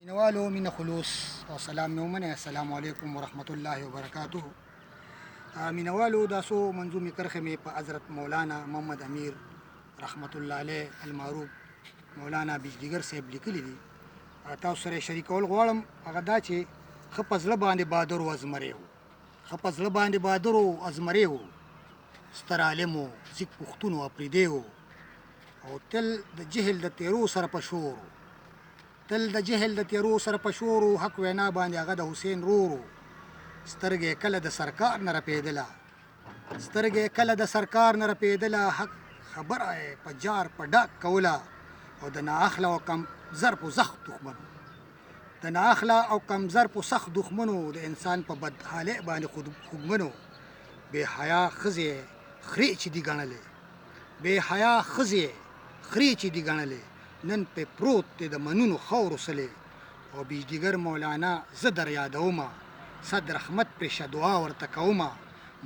نوالو من خلوص او سلام مې ومنئ. السلام علیکم ورحمت الله وبرکاته. مینوالو دا څو منظومې کرښې مې په حضرت مولانا محمد امیر رحمت الله علیه المعروف مولانا بجلیګر صاحب لیکلي دي. تاسو سره شریکول غواړم. هغه دا چې ښه په زړه باندې بهادر و ازمری و، ښه په زړه باندې بهادر و ازمری و، ستر عالم و، ځیږ پښتون و، اپرېدی و، او تل د جهل د تیرو سره په شور و، تل د جهل د تیرو سره په شور و. حق وینا باندې هغه د حسین رور و. سترګې کله د سرکار نه رپېدله، سترګې کله د سرکار نه رپېدله، حق خبره یې په جار په ډاګ کوله. او د نااخله او کم ظرف و سخت دښمنو، د نااخله او کم ظرف و سخت دښمنو، د انسان په بدحالۍ باندې خوږمنو. بې حیا ښځې خرې چې دي ګڼلې، بې حیا ښځې خرې چې دي ګڼلې، نن پې پروت دی د منونو خاورو سلې. او بجلیګر مولانا زه در یادومه، صد رحمت پرېشه دعا ورته کومه.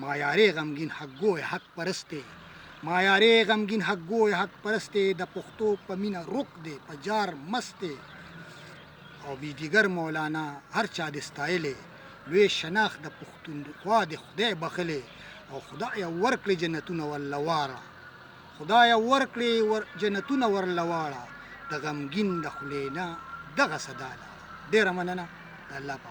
مایارې غمګین حق ګوی حق پرست دی، مایارې غمګین حق ګوی حق پرست دی، د پښتو په مینه روک دی په جار مست دی. او بجلیګر مولانا هر چا دې ستایلې، لوی شناخت د پښتونخوا دې خدای بخلې. او خدایه ورکړې جنتونه ورله واړه، خدایه ورکړې جنتونه ورله واړه، د غمګین د خولې نه دغه صدا ده. ډېره مننه. د الله په